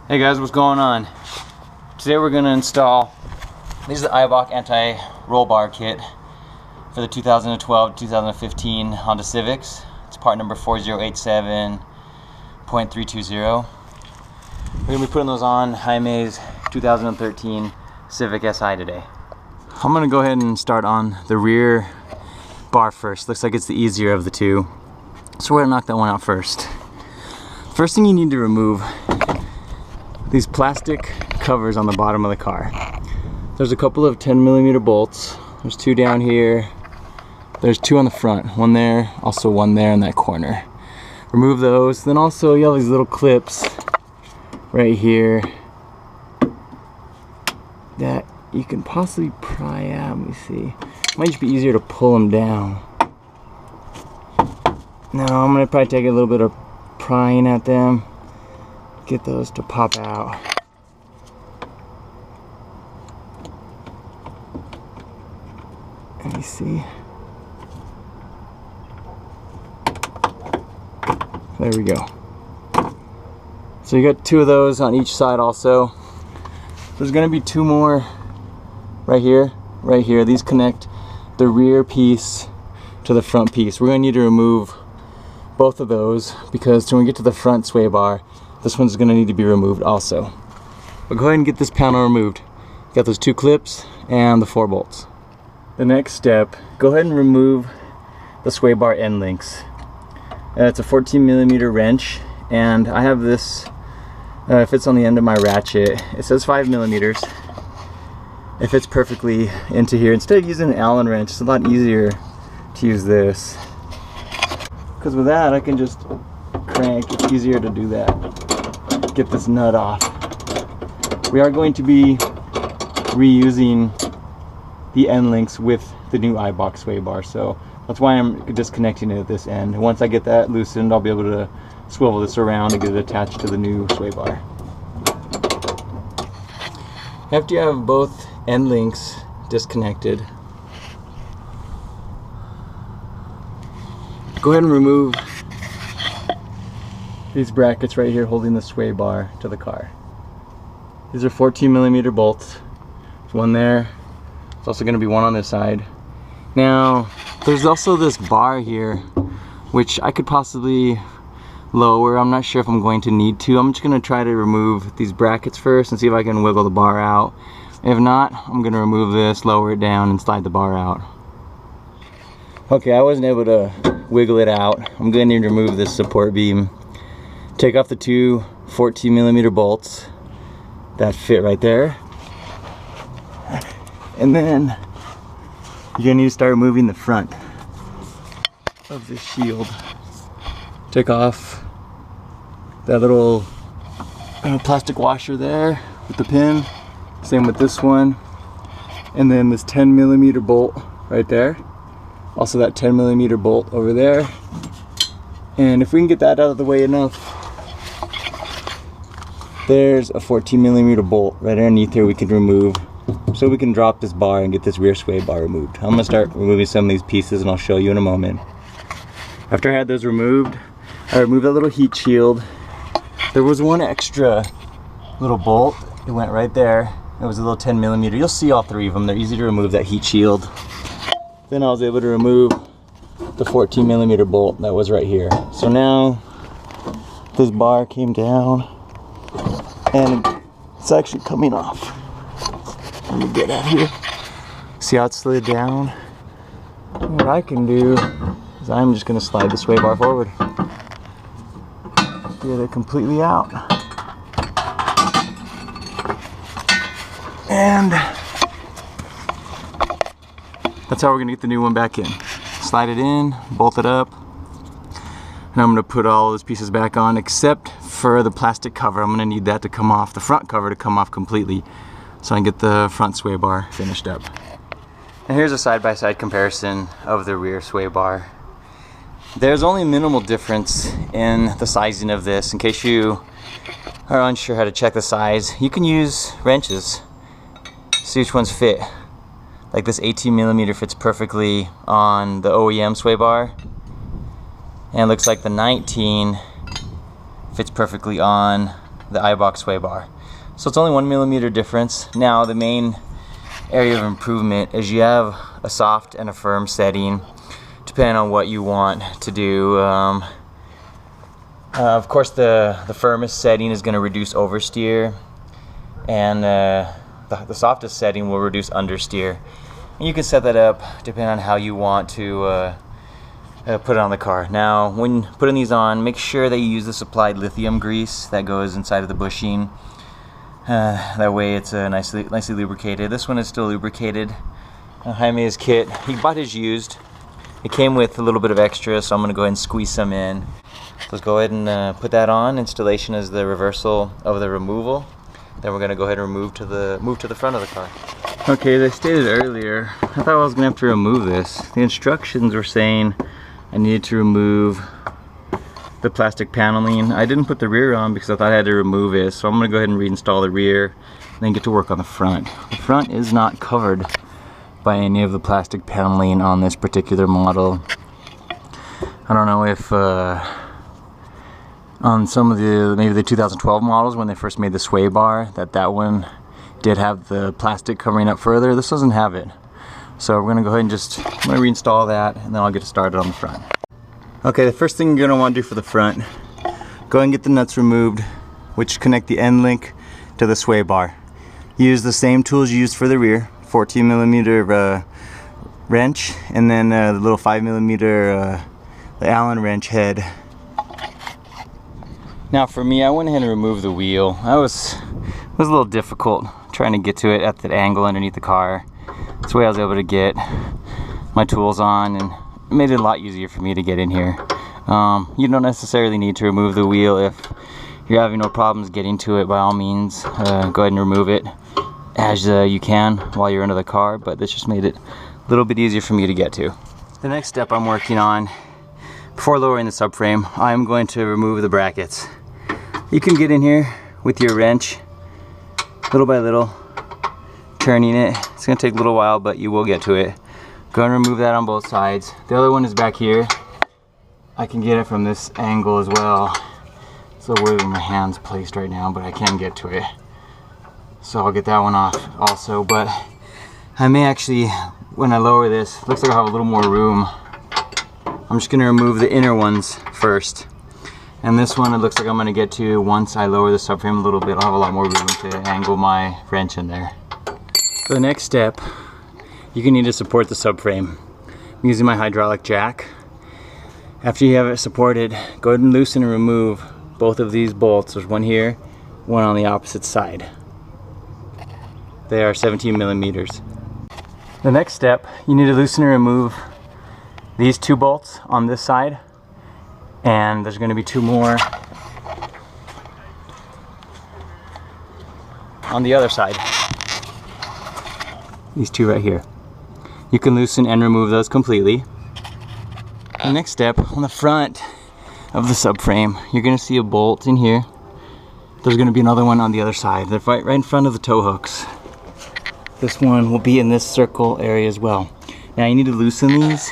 Hey guys, what's going on? Today we're going to install, this is the Eibach anti-roll bar kit for the 2012-2015 Honda Civics. It's part number 4087.320. We're going to be putting those on Jaime's 2013 Civic Si today. I'm going to go ahead and start on the rear bar first. Looks like it's the easier of the two. So we're going to knock that one out first. First thing you need to remove, these plastic covers on the bottom of the car. There's a couple of 10mm bolts. There's two down here. There's two on the front. One there, also one there in that corner. Remove those. Then also you have these little clips right here that you can possibly pry out. Let me see. It might just be easier to pull them down. Now I'm gonna probably take a little bit of prying at them. Get those to pop out. Let me see. There we go. So you got two of those on each side also. There's gonna be two more right here, right here. These connect the rear piece to the front piece. We're gonna need to remove both of those because when we get to the front sway bar, this one's gonna need to be removed also. But go ahead and get this panel removed. Got those two clips and the 4 bolts. The next step, go ahead and remove the sway bar end links. It's a 14mm wrench, and I have this, it fits on the end of my ratchet. It says 5mm. It fits perfectly into here. Instead of using an Allen wrench, it's a lot easier to use this. Because with that, I can just crank. It's easier to do that. Get this nut off. We are going to be reusing the end links with the new Eibach sway bar, so that's why I'm disconnecting it at this end. Once I get that loosened, I'll be able to swivel this around and get it attached to the new sway bar. After you have both end links disconnected, go ahead and remove these brackets right here holding the sway bar to the car. These are 14mm bolts. There's one there. There's also going to be one on this side. Now, there's also this bar here, which I could possibly lower. I'm not sure if I'm going to need to. I'm just going to try to remove these brackets first and see if I can wiggle the bar out. If not, I'm going to remove this, lower it down, and slide the bar out. Okay, I wasn't able to wiggle it out. I'm going to remove this support beam. Take off the two 14mm bolts that fit right there. And then you're gonna need to start removing the front of the shield. Take off that little plastic washer there with the pin. Same with this one. And then this 10mm bolt right there. Also that 10mm bolt over there. And if we can get that out of the way enough, there's a 14mm bolt right underneath here we can remove, so we can drop this bar and get this rear sway bar removed. I'm gonna start removing some of these pieces and I'll show you in a moment. After I had those removed, I removed that little heat shield. There was one extra little bolt. It went right there. It was a little 10mm. You'll see all three of them. They're easy to remove, that heat shield. Then I was able to remove the 14mm bolt that was right here. So now this bar came down and it's actually coming off. Let me get out here. See how it slid down? What I can do is I'm just going to slide the sway bar forward. Get it completely out. And that's how we're going to get the new one back in. Slide it in, bolt it up. And I'm going to put all those pieces back on except for the plastic cover. I'm going to need that to come off, the front cover to come off completely, so I can get the front sway bar finished up. And here's a side-by-side comparison of the rear sway bar. There's only minimal difference in the sizing of this. In case you are unsure how to check the size, you can use wrenches. See which ones fit. Like this 18mm fits perfectly on the OEM sway bar. And it looks like the 19 fits perfectly on the Eibach sway bar. So it's only 1 millimeter difference. Now the main area of improvement is you have a soft and a firm setting, depending on what you want to do. Of course, the firmest setting is going to reduce oversteer, and the softest setting will reduce understeer. And you can set that up depending on how you want to put it on the car. Now, when putting these on, make sure that you use the supplied lithium grease that goes inside of the bushing. That way it's nicely lubricated. This one is still lubricated. Jaime's kit, he bought his used. It came with a little bit of extra, so I'm going to go ahead and squeeze some in. So let's go ahead and put that on. Installation is the reversal of the removal. Then we're going to go ahead and move to the front of the car. Okay, as I stated earlier, I thought I was going to have to remove this. The instructions were saying I needed to remove the plastic paneling. I didn't put the rear on because I thought I had to remove it, so I'm going to go ahead and reinstall the rear and then get to work on the front. The front is not covered by any of the plastic paneling on this particular model. I don't know if on some of maybe the 2012 models when they first made the sway bar, that one did have the plastic covering up further. This doesn't have it. So we're going to go ahead and I'm going to reinstall that, and then I'll get started on the front. Okay, the first thing you're going to want to do for the front, go ahead and get the nuts removed, which connect the end link to the sway bar. Use the same tools you used for the rear, 14 millimeter wrench, and then the little 5 millimeter the Allen wrench head. Now for me, I went ahead and removed the wheel. It was a little difficult trying to get to it at that angle underneath the car. That's the way I was able to get my tools on, and it made it a lot easier for me to get in here. You don't necessarily need to remove the wheel. If you're having no problems getting to it, by all means, go ahead and remove it as you can while you're under the car, but this just made it a little bit easier for me to get to. The next step I'm working on, before lowering the subframe, I'm going to remove the brackets. You can get in here with your wrench, little by little, turning it. It's going to take a little while, but you will get to it. Go and remove that on both sides. The other one is back here. I can get it from this angle as well. It's a little weird with my hands placed right now, but I can get to it. So I'll get that one off also, but I may actually, when I lower this, looks like I'll have a little more room. I'm just going to remove the inner ones first. And this one, it looks like I'm going to get to once I lower the subframe a little bit. I'll have a lot more room to angle my wrench in there. For the next step, you're going to need to support the subframe. I'm using my hydraulic jack. After you have it supported, go ahead and loosen and remove both of these bolts. There's one here, one on the opposite side. They are 17 millimeters. The next step, you need to loosen and remove these two bolts on this side, and there's going to be two more on the other side. These two right here. You can loosen and remove those completely. The next step, on the front of the subframe, you're going to see a bolt in here. There's going to be another one on the other side. They're right in front of the tow hooks. This one will be in this circle area as well. Now you need to loosen these,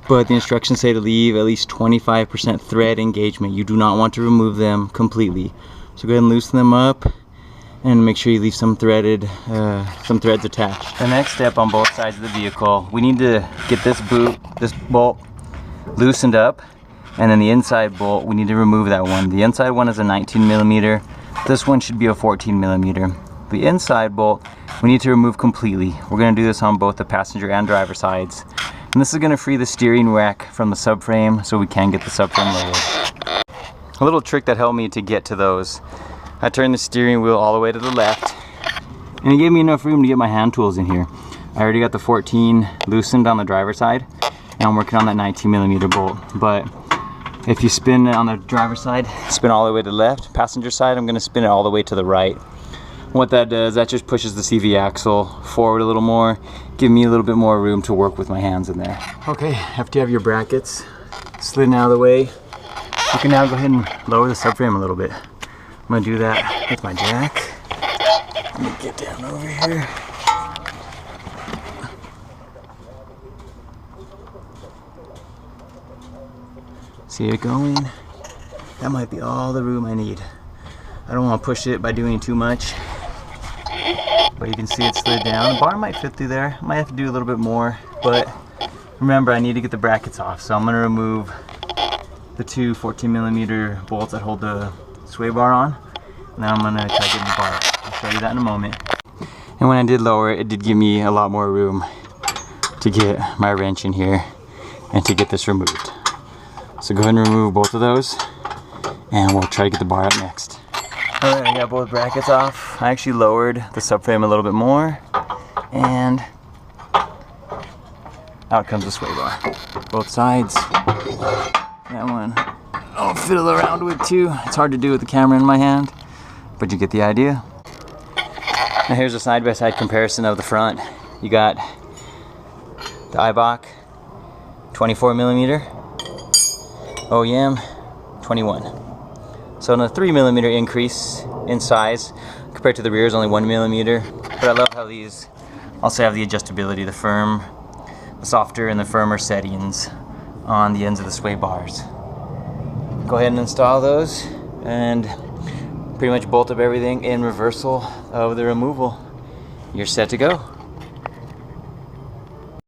but the instructions say to leave at least 25% thread engagement. You do not want to remove them completely. So go ahead and loosen them up and make sure you leave some threads attached. The next step on both sides of the vehicle, we need to get this bolt loosened up, and then the inside bolt, we need to remove that one. The inside one is a 19 millimeter. This one should be a 14 millimeter. The inside bolt, we need to remove completely. We're going to do this on both the passenger and driver sides. And this is going to free the steering rack from the subframe so we can get the subframe lowered. A little trick that helped me to get to those, I turned the steering wheel all the way to the left, and it gave me enough room to get my hand tools in here. I already got the 14 loosened on the driver's side, and I'm working on that 19 millimeter bolt. But if you spin it on the driver's side, spin all the way to the left. Passenger side, I'm going to spin it all the way to the right. What that does, that just pushes the CV axle forward a little more, give me a little bit more room to work with my hands in there. Okay, after you have your brackets slidden out of the way, you can now go ahead and lower the subframe a little bit. I'm going to do that with my jack. Let me get down over here. See it going? That might be all the room I need. I don't want to push it by doing too much. But you can see it slid down. The bar might fit through there. Might have to do a little bit more. But remember, I need to get the brackets off. So I'm going to remove the two 14mm bolts that hold the sway bar on. Now I'm going to try getting the bar. I'll show you that in a moment. And when I did lower it, it did give me a lot more room to get my wrench in here and to get this removed. So go ahead and remove both of those and we'll try to get the bar out next. Alright, I got both brackets off. I actually lowered the subframe a little bit more and out comes the sway bar. Both sides. That one I'll fiddle around with too. It's hard to do with the camera in my hand, but you get the idea. Now here's a side-by-side comparison of the front. You got the Eibach 24mm, OEM 21. So a 3mm increase in size compared to the rear is only 1mm. But I love how these also have the adjustability, the softer and the firmer settings on the ends of the sway bars. Go ahead and install those and pretty much bolt up everything in reversal of the removal. You're set to go.